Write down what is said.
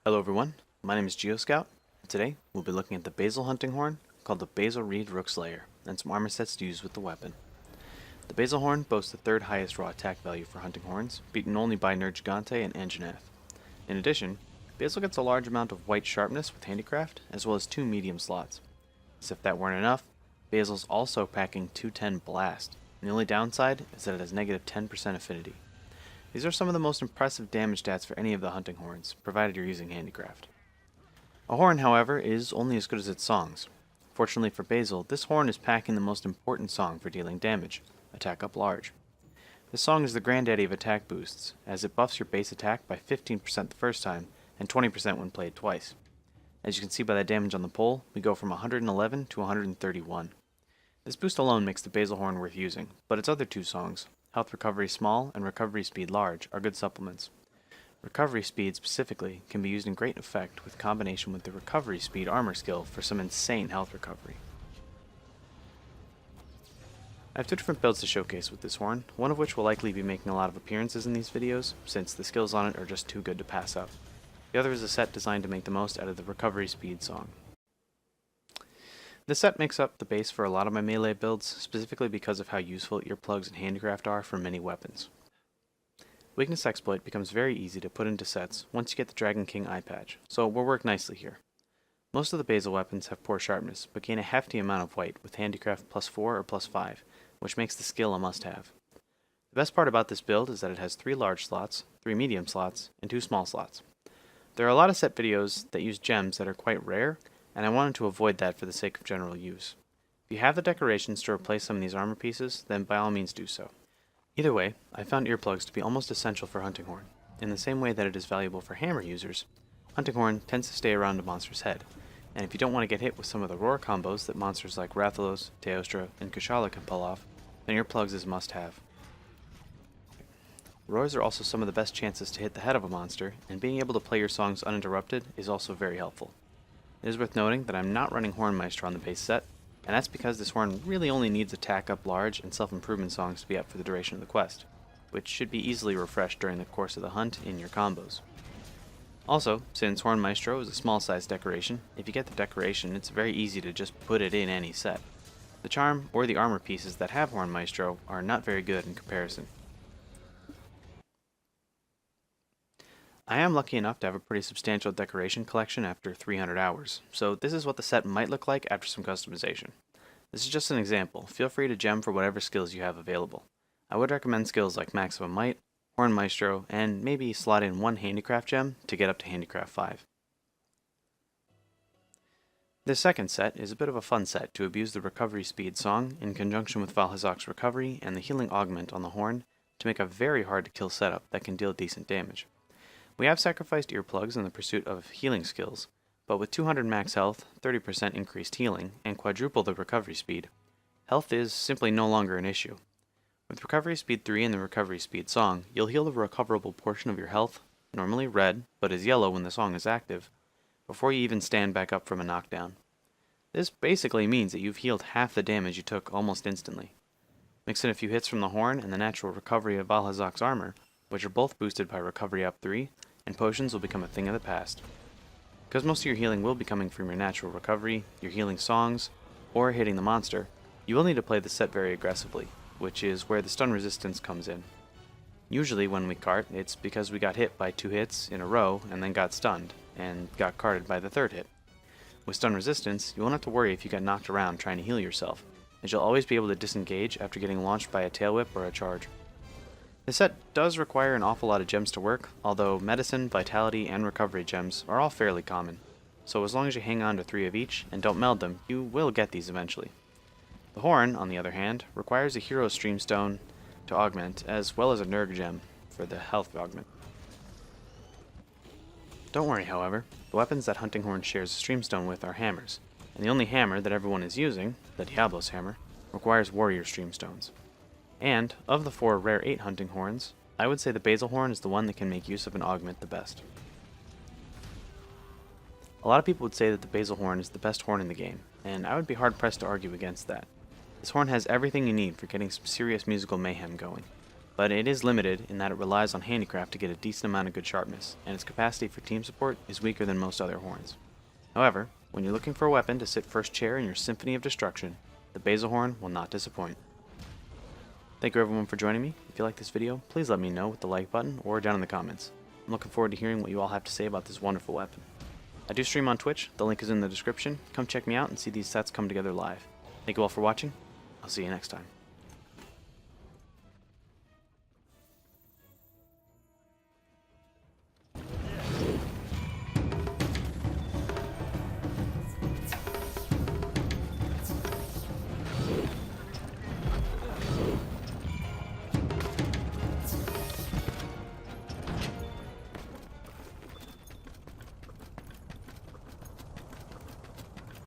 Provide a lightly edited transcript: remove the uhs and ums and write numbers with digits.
Hello everyone, my name is GeoScout. Today we'll be looking at the Bazel hunting horn called the Bazel Reed Rook's Lair and some armor sets to use with the weapon. The Bazel horn boasts the third highest raw attack value for hunting horns, beaten only by Nergigante and Anjanath. In addition, Bazel gets a large amount of white sharpness with handicraft, as well as 2 medium slots. As if that weren't enough, Bazel's also packing 210 blast, and the only downside is that it has negative 10% affinity. These are some of the most impressive damage stats for any of the hunting horns, provided you're using handicraft. A horn, however, is only as good as its songs. Fortunately for Bazel, this horn is packing the most important song for dealing damage, Attack Up Large. This song is the granddaddy of attack boosts, as it buffs your base attack by 15% the first time, and 20% when played twice. As you can see by the damage on the pole, we go from 111 to 131. This boost alone makes the Bazel horn worth using, but its other 2 songs, Health Recovery Small and Recovery Speed Large, are good supplements. Recovery Speed specifically can be used in great effect with combination with the Recovery Speed armor skill for some insane health recovery. I have 2 different builds to showcase with this horn, one of which will likely be making a lot of appearances in these videos, since the skills on it are just too good to pass up. The other is a set designed to make the most out of the Recovery Speed song. This set makes up the base for a lot of my melee builds, specifically because of how useful earplugs and handicraft are for many weapons. Weakness Exploit becomes very easy to put into sets once you get the Dragon King eye patch, so it will work nicely here. Most of the Bazel weapons have poor sharpness, but gain a hefty amount of white with handicraft +4 or +5, which makes the skill a must-have. The best part about this build is that it has 3 large slots, 3 medium slots, and 2 small slots. There are a lot of set videos that use gems that are quite rare, and I wanted to avoid that for the sake of general use. If you have the decorations to replace some of these armor pieces, then by all means do so. Either way, I found earplugs to be almost essential for hunting horn. In the same way that it is valuable for hammer users, hunting horn tends to stay around a monster's head, and if you don't want to get hit with some of the roar combos that monsters like Rathalos, Teostra, and Kushala can pull off, then earplugs is a must-have. Roars are also some of the best chances to hit the head of a monster, and being able to play your songs uninterrupted is also very helpful. It is worth noting that I'm not running Hornmeister on the base set, and that's because this horn really only needs Attack Up Large and self-improvement songs to be up for the duration of the quest, which should be easily refreshed during the course of the hunt in your combos. Also, since Horn Maestro is a small size decoration, if you get the decoration, it's very easy to just put it in any set. The charm or the armor pieces that have Horn Maestro are not very good in comparison. I am lucky enough to have a pretty substantial decoration collection after 300 hours, so this is what the set might look like after some customization. This is just an example, feel free to gem for whatever skills you have available. I would recommend skills like Maximum Might, Horn Maestro, and maybe slot in 1 Handicraft gem to get up to Handicraft 5. This second set is a bit of a fun set to abuse the Recovery Speed song in conjunction with Valhazak's Recovery and the Healing Augment on the horn to make a very hard to kill setup that can deal decent damage. We have sacrificed earplugs in the pursuit of healing skills, but with 200 max health, 30% increased healing, and quadruple the recovery speed, health is simply no longer an issue. With Recovery Speed 3 and the Recovery Speed song, you'll heal the recoverable portion of your health, normally red, but is yellow when the song is active, before you even stand back up from a knockdown. This basically means that you've healed half the damage you took almost instantly. Mix in a few hits from the horn and the natural recovery of Valhazak's armor, which are both boosted by Recovery Up 3, and potions will become a thing of the past. Because most of your healing will be coming from your natural recovery, your healing songs, or hitting the monster, you will need to play the set very aggressively, which is where the stun resistance comes in. Usually when we cart, it's because we got hit by 2 hits in a row and then got stunned, and got carted by the 3rd hit. With stun resistance, you won't have to worry if you get knocked around trying to heal yourself, as you'll always be able to disengage after getting launched by a tail whip or a charge. This set does require an awful lot of gems to work, although Medicine, Vitality, and Recovery gems are all fairly common, so as long as you hang on to 3 of each and don't meld them, you will get these eventually. The horn, on the other hand, requires a Hero Streamstone to augment, as well as a Nerg gem for the health augment. Don't worry, however, the weapons that Hunting Horn shares a Streamstone with are hammers, and the only hammer that everyone is using, the Diablos hammer, requires Warrior Streamstones. And, of the 4 rare 8 hunting horns, I would say the Bazel horn is the one that can make use of an augment the best. A lot of people would say that the Bazel horn is the best horn in the game, and I would be hard pressed to argue against that. This horn has everything you need for getting some serious musical mayhem going. but it is limited in that it relies on handicraft to get a decent amount of good sharpness, and its capacity for team support is weaker than most other horns. However, when you're looking for a weapon to sit first chair in your Symphony of Destruction, the Bazel horn will not disappoint. Thank you everyone for joining me. If you like this video, please let me know with the like button or down in the comments. I'm looking forward to hearing what you all have to say about this wonderful weapon. I do stream on Twitch, the link is in the description. Come check me out and see these sets come together live. Thank you all for watching. I'll see you next time.